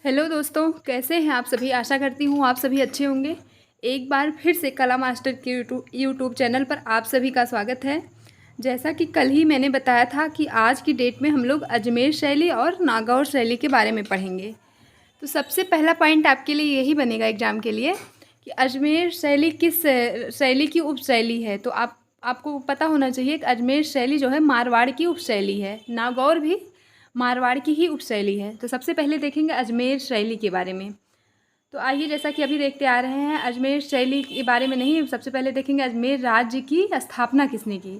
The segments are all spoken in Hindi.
हेलो दोस्तों, कैसे हैं आप सभी। आशा करती हूँ आप सभी अच्छे होंगे। एक बार फिर से कला मास्टर के यूट्यूब चैनल पर आप सभी का स्वागत है। जैसा कि कल ही मैंने बताया था कि आज की डेट में हम लोग अजमेर शैली और नागौर शैली के बारे में पढ़ेंगे। तो सबसे पहला पॉइंट आपके लिए यही बनेगा एग्ज़ाम के लिए कि अजमेर शैली किस शैली की उपशैली है। तो आपको पता होना चाहिए कि अजमेर शैली जो है मारवाड़ की उपशैली है, नागौर भी मारवाड़ की ही उपशैली है। तो सबसे पहले देखेंगे अजमेर शैली के बारे में। तो आइए, जैसा कि अभी देखते आ रहे हैं, अजमेर शैली के बारे में नहीं, सबसे पहले देखेंगे अजमेर राज्य की स्थापना किसने की।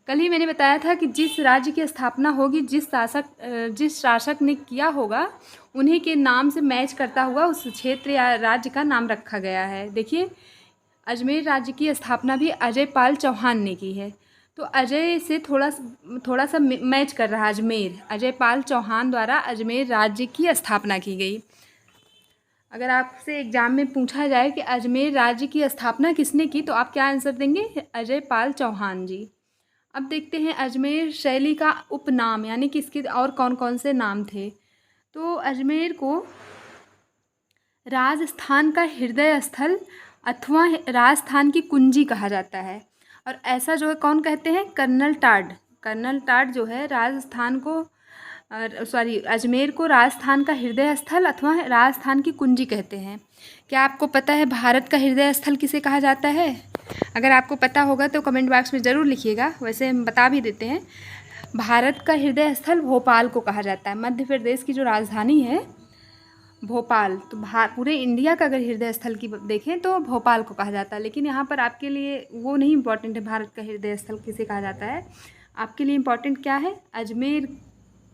कल ही मैंने बताया था कि जिस राज्य की स्थापना होगी, जिस शासक ने किया होगा, उन्हीं के नाम से मैच करता हुआ उस क्षेत्र या राज्य का नाम रखा गया है। देखिए, अजमेर राज्य की स्थापना भी अजय पाल चौहान ने की है। तो अजय से थोड़ा सा मैच कर रहा है अजमेर। अजय पाल चौहान द्वारा अजमेर राज्य की स्थापना की गई। अगर आपसे एग्जाम में पूछा जाए कि अजमेर राज्य की स्थापना किसने की, तो आप क्या आंसर देंगे? अजय पाल चौहान जी। अब देखते हैं अजमेर शैली का उपनाम, यानी कि इसके और कौन कौन से नाम थे। तो अजमेर को राजस्थान का हृदय स्थल अथवा राजस्थान की कुंजी कहा जाता है। और ऐसा जो है कौन कहते हैं? Colonel Tod. कर्नल टाड जो है राजस्थान को अजमेर को राजस्थान का हृदय स्थल अथवा राजस्थान की कुंजी कहते हैं। क्या आपको पता है भारत का हृदय स्थल किसे कहा जाता है? अगर आपको पता होगा तो कमेंट बॉक्स में ज़रूर लिखिएगा। वैसे हम बता भी देते हैं, भारत का हृदय स्थल भोपाल को कहा जाता है। मध्य प्रदेश की जो राजधानी है भोपाल। तो पूरे इंडिया का अगर हृदय स्थल की देखें तो भोपाल को कहा जाता है। लेकिन यहाँ पर आपके लिए वो नहीं इम्पॉर्टेंट है भारत का हृदय स्थल किसे कहा जाता है। आपके लिए इम्पॉर्टेंट क्या है? अजमेर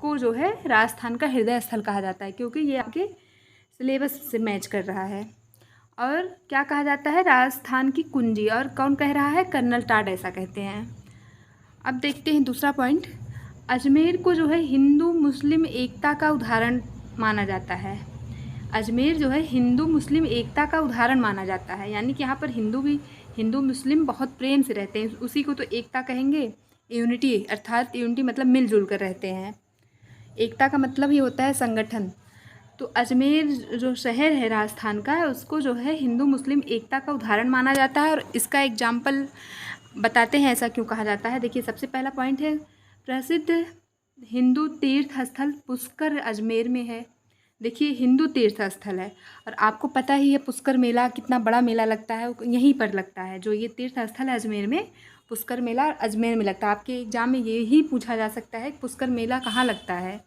को जो है राजस्थान का हृदय स्थल कहा जाता है, क्योंकि ये आपके सिलेबस से मैच कर रहा है। और क्या कहा जाता है? राजस्थान की कुंजी। और कौन कह रहा है? कर्नल टाड ऐसा कहते हैं। अब देखते हैं दूसरा पॉइंट। अजमेर को जो है हिंदू मुस्लिम एकता का उदाहरण माना जाता है। अजमेर जो है हिंदू मुस्लिम एकता का उदाहरण माना जाता है, यानी कि यहाँ पर हिंदू मुस्लिम बहुत प्रेम से रहते हैं, उसी को तो एकता कहेंगे। यूनिटी, अर्थात यूनिटी मतलब मिलजुल कर रहते हैं। एकता का मतलब ही होता है संगठन। तो अजमेर जो शहर है राजस्थान का है, उसको जो है हिंदू मुस्लिम एकता का उदाहरण माना जाता है। और इसका एग्जाम्पल बताते हैं ऐसा क्यों कहा जाता है। देखिए, सबसे पहला पॉइंट है प्रसिद्ध हिंदू तीर्थ स्थल पुष्कर अजमेर में है। देखिए, हिंदू तीर्थ स्थल है और आपको पता ही है पुष्कर मेला कितना बड़ा मेला लगता है, यहीं पर लगता है। जो ये तीर्थ स्थल है अजमेर में, पुष्कर मेला अजमेर में लगता है। आपके एग्जाम में ये ही पूछा जा सकता है पुष्कर मेला कहाँ लगता है।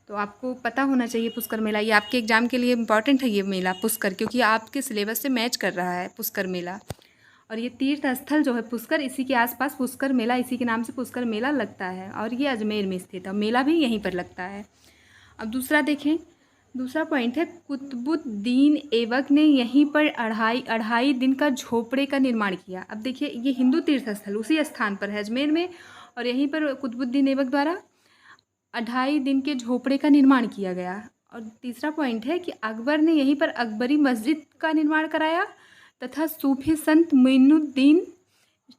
तो आपको पता होना चाहिए पुष्कर मेला, ये आपके एग्ज़ाम के लिए इम्पॉर्टेंट है ये मेला पुष्कर, क्योंकि आपके सिलेबस से मैच कर रहा है पुष्कर मेला। और ये तीर्थ स्थल जो है पुष्कर, इसी के आसपास पुष्कर मेला, इसी के नाम से पुष्कर मेला लगता है और ये अजमेर में स्थित है। मेला भी यहीं पर लगता है। अब दूसरा देखें, दूसरा पॉइंट है कुतुबुद्दीन ऐबक ने यहीं पर अढ़ाई दिन का झोपड़े का निर्माण किया। अब देखिए, ये हिंदू तीर्थ स्थल उसी स्थान पर है अजमेर में, और यहीं पर कुतुबुद्दीन ऐबक द्वारा 2.5 दिन के झोपड़े का निर्माण किया गया। और तीसरा पॉइंट है कि अकबर ने यहीं पर अकबरी मस्जिद का निर्माण कराया तथा सूफी संत मोइनुद्दीन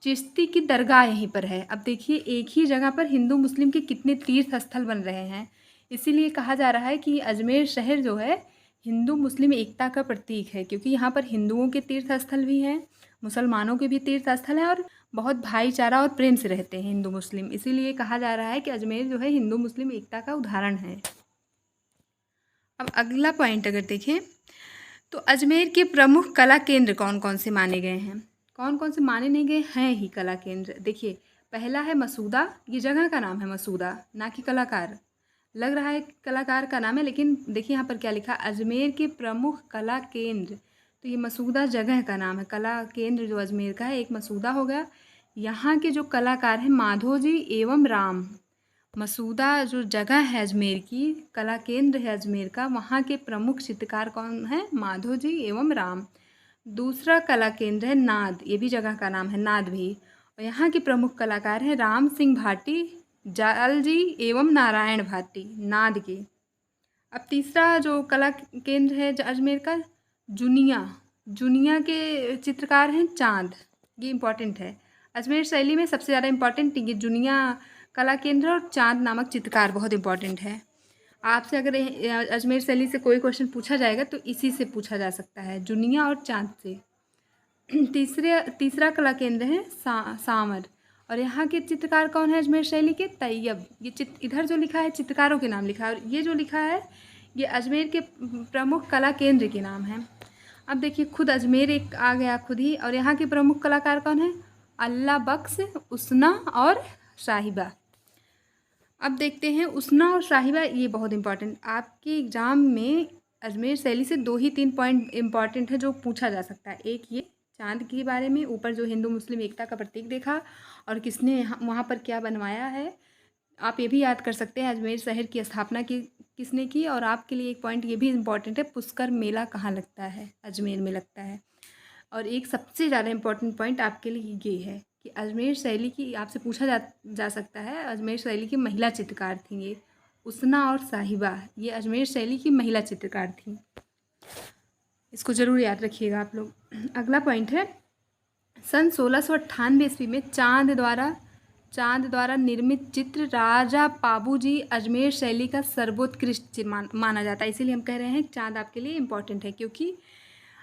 चिश्ती की दरगाह यहीं पर है। अब देखिए, एक ही जगह पर हिंदू मुस्लिम के कितने तीर्थ स्थल बन रहे हैं। इसीलिए कहा जा रहा है कि अजमेर शहर जो है हिंदू मुस्लिम एकता का प्रतीक है, क्योंकि यहाँ पर हिंदुओं के तीर्थ स्थल भी हैं, मुसलमानों के भी तीर्थ स्थल हैं, और बहुत भाईचारा और प्रेम से रहते हैं हिंदू मुस्लिम। इसीलिए कहा जा रहा है कि अजमेर जो है हिंदू मुस्लिम एकता का उदाहरण है। अब अगला पॉइंट अगर देखें तो अजमेर के प्रमुख कला केंद्र कौन कौन से माने गए हैं। कौन कौन से माने नहीं गए हैं ही कला केंद्र। देखिए, पहला है मसूदा। ये जगह का नाम है मसूदा, ना कि कलाकार। लग रहा है कलाकार का नाम है, लेकिन देखिए यहाँ पर क्या लिखा, अजमेर के प्रमुख कला केंद्र। तो ये मसूदा जगह का नाम है। कला केंद्र जो अजमेर का है एक मसूदा हो गया। यहाँ के जो कलाकार हैं माधोजी एवं राम। मसूदा जो जगह है अजमेर की, कला केंद्र है अजमेर का, वहाँ के प्रमुख चित्रकार कौन है? माधोजी एवं राम। दूसरा कला केंद्र है नाद। ये भी जगह का नाम है, नाद भी। और यहाँ के प्रमुख कलाकार हैं राम सिंह भाटी, जालजी एवं नारायण भाटी, नाद के। अब तीसरा जो कला केंद्र है अजमेर का, जुनिया। जुनिया के चित्रकार हैं चांद। ये इम्पॉर्टेंट है। अजमेर शैली में सबसे ज़्यादा इम्पॉर्टेंट ये जुनिया कला केंद्र और चांद नामक चित्रकार बहुत इम्पॉर्टेंट है। आपसे अगर अजमेर शैली से कोई क्वेश्चन पूछा जाएगा तो इसी से पूछा जा सकता है, जुनिया और चाँद से। तीसरा कला केंद्र है सांवर, और यहाँ के चित्रकार कौन है अजमेर शैली के? तैयब। ये इधर जो लिखा है चित्रकारों के नाम लिखा है, और ये जो लिखा है ये अजमेर के प्रमुख कला केंद्र के नाम है। अब देखिए खुद अजमेर एक आ गया खुद ही, और यहाँ के प्रमुख कलाकार कौन है? अल्लाह बख्श, उसना और साहिबा। अब देखते हैं उसना और साहिबा, ये बहुत इंपॉर्टेंट, आपके एग्ज़ाम में अजमेर शैली से 2 ही 3 पॉइंट इंपॉर्टेंट है जो पूछा जा सकता है। एक ये चाँद के बारे में, ऊपर जो हिंदू मुस्लिम एकता का प्रतीक देखा, और किसने वहाँ पर क्या बनवाया है। आप ये भी याद कर सकते हैं अजमेर शहर की स्थापना किसने की। और आपके लिए एक पॉइंट ये भी इम्पॉर्टेंट है, पुष्कर मेला कहाँ लगता है? अजमेर में लगता है। और एक सबसे ज़्यादा इम्पॉर्टेंट पॉइंट आपके लिए ये है कि अजमेर शैली की, आपसे पूछा जा सकता है, अजमेर शैली की महिला चित्रकार थी ये उसना और साहिबा, ये अजमेर शैली की महिला चित्रकार थी। इसको ज़रूर याद रखिएगा आप लोग। अगला पॉइंट है, सन 1698 ईस्वी में चाँद द्वारा निर्मित चित्र राजा पाबूजी अजमेर शैली का सर्वोत्कृष्ट माना जाता है। इसीलिए हम कह रहे हैं चाँद आपके लिए इम्पॉर्टेंट है, क्योंकि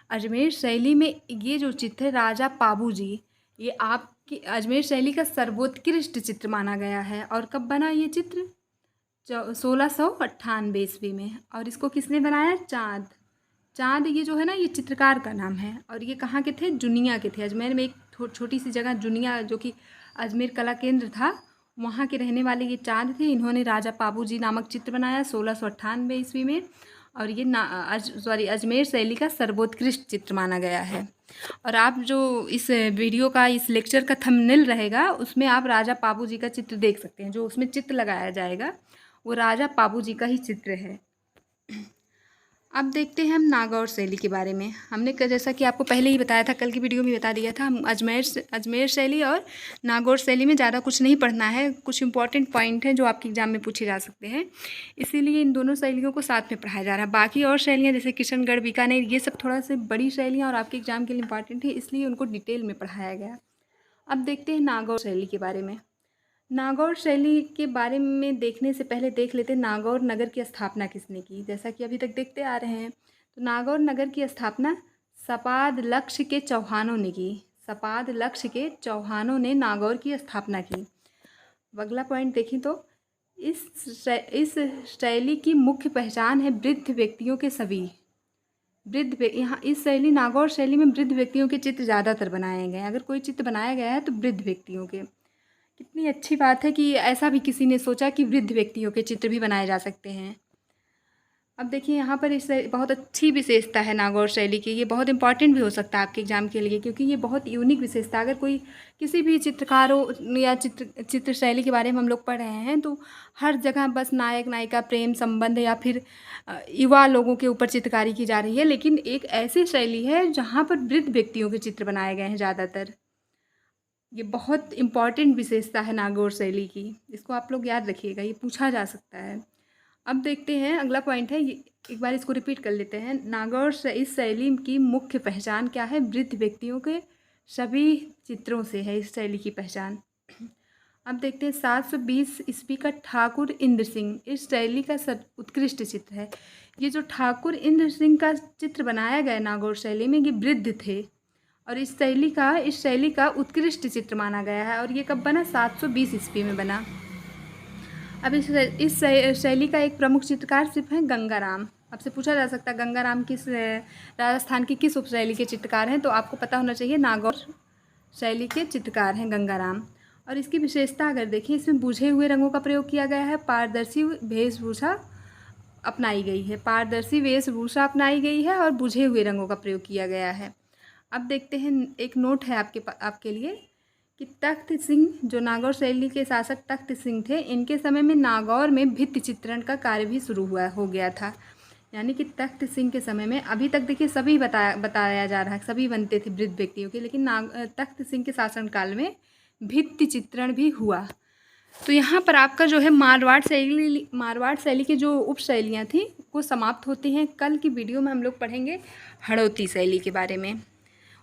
अजमेर शैली में ये जो चित्र है राजा पाबूजी, ये आपकी अजमेर शैली का सर्वोत्कृष्ट चित्र माना गया है। और कब बना ये चित्र? 1698 ईस्वी में। और इसको किसने बनाया? चाँद ये जो है ना, ये चित्रकार का नाम है। और ये कहाँ के थे? जुनिया के थे। अजमेर में एक छोटी सी जगह जुनिया, जो कि अजमेर कला केंद्र था, वहाँ के रहने वाले ये चाँद थे। इन्होंने राजा पाबूजी नामक चित्र बनाया 1698 ईस्वी में, और ये अजमेर शैली का सर्वोत्कृष्ट चित्र माना गया है। और आप जो इस वीडियो का, इस लेक्चर का थंबनेल रहेगा, उसमें आप राजा पाबूजी का चित्र देख सकते हैं। जो उसमें चित्र लगाया जाएगा वो राजा पाबूजी का ही चित्र है। अब देखते हैं हम नागौर शैली के बारे में। हमने जैसा कि आपको पहले ही बताया था, कल की वीडियो में बता दिया था, हम अजमेर शैली और नागौर शैली में ज़्यादा कुछ नहीं पढ़ना है, कुछ इंपॉर्टेंट पॉइंट हैं जो आपके एग्जाम में पूछे जा सकते हैं, इसीलिए इन दोनों शैलियों को साथ में पढ़ाया जा रहा है। बाकी और शैलियाँ जैसे किशनगढ़, बीकानेर, ये सब थोड़ा सी बड़ी शैलियाँ और आपके एग्जाम के लिए इंपॉर्टेंट है, इसलिए उनको डिटेल में पढ़ाया गया। अब देखते हैं नागौर शैली के बारे में। नागौर शैली के बारे में देखने से पहले देख लेते हैं नागौर नगर की स्थापना किसने की। जैसा कि अभी तक देखते आ रहे हैं, तो नागौर नगर की स्थापना सपाद लक्ष्य के चौहानों ने की। सपाद लक्ष्य के चौहानों ने नागौर की स्थापना की। अगला पॉइंट देखें तो इस शैली की मुख्य पहचान है वृद्ध व्यक्तियों के छवि। यहाँ इस शैली, नागौर शैली में वृद्ध व्यक्तियों के चित्र ज़्यादातर बनाए गए हैं। अगर कोई चित्र बनाया गया है तो वृद्ध व्यक्तियों के। कितनी अच्छी बात है कि ऐसा भी किसी ने सोचा कि वृद्ध व्यक्तियों के चित्र भी बनाए जा सकते हैं। अब देखिए यहाँ पर इस बहुत अच्छी विशेषता है नागौर शैली की। ये बहुत इंपॉर्टेंट भी हो सकता है आपके एग्जाम के लिए, क्योंकि ये बहुत यूनिक विशेषता। अगर कोई किसी भी चित्रकारों या चित्र शैली के बारे में हम लोग पढ़ रहे हैं, तो हर जगह बस नायक नायिका प्रेम संबंध या फिर युवा लोगों के ऊपर चित्रकारी की जा रही है, लेकिन एक ऐसी शैली है जहाँ पर वृद्ध व्यक्तियों के चित्र बनाए गए हैं ज़्यादातर। ये बहुत इम्पॉर्टेंट विशेषता है नागौर शैली की, इसको आप लोग याद रखिएगा, ये पूछा जा सकता है। अब देखते हैं अगला पॉइंट है, एक बार इसको रिपीट कर लेते हैं। नागौर इस शैली की मुख्य पहचान क्या है? वृद्ध व्यक्तियों के सभी चित्रों से है इस शैली की पहचान। अब देखते हैं 720 ईस्वी का ठाकुर इंद्र सिंह इस शैली का उत्कृष्ट चित्र है। ये जो ठाकुर इंद्र सिंह का चित्र बनाया गया नागौर शैली में, ये वृद्ध थे और इस शैली का उत्कृष्ट चित्र माना गया है। और ये कब बना? 720 ईस्वी में बना। अब इस शैली का एक प्रमुख चित्रकार सिर्फ है गंगाराम। आपसे पूछा जा सकता है गंगाराम किस राजस्थान की किस उपशैली के चित्रकार हैं, तो आपको पता होना चाहिए नागौर शैली के चित्रकार हैं गंगाराम। और इसकी विशेषता अगर देखें, इसमें बुझे हुए रंगों का प्रयोग किया गया है, पारदर्शी वेशभूषा अपनाई गई है। पारदर्शी वेशभूषा अपनाई गई है और बुझे हुए रंगों का प्रयोग किया गया है। अब देखते हैं, एक नोट है आपके लिए कि तख्त सिंह, जो नागौर शैली के शासक तख्त सिंह थे, इनके समय में नागौर में भित्ति चित्रण का कार्य भी शुरू हो गया था। यानी कि तख्त सिंह के समय में, अभी तक देखिए सभी बताया जा रहा है, सभी बनते थे वृद्ध व्यक्तियों के, लेकिन तख्त सिंह के शासनकाल में भित्ति चित्रण भी हुआ। तो यहाँ पर आपका जो है मारवाड़ शैली की जो उपशैलियाँ थी वो समाप्त होती हैं। कल की वीडियो में हम लोग पढ़ेंगे हड़ौती शैली के बारे में,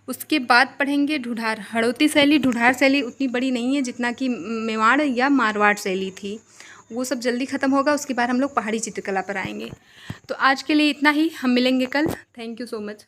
उसके बाद पढ़ेंगे ढूढ़ार। हड़ौती शैली, ढूढ़ार शैली उतनी बड़ी नहीं है जितना कि मेवाड़ या मारवाड़ शैली थी। वो सब जल्दी ख़त्म होगा, उसके बाद हम लोग पहाड़ी चित्रकला पर आएंगे। तो आज के लिए इतना ही, हम मिलेंगे कल। Thank you so much.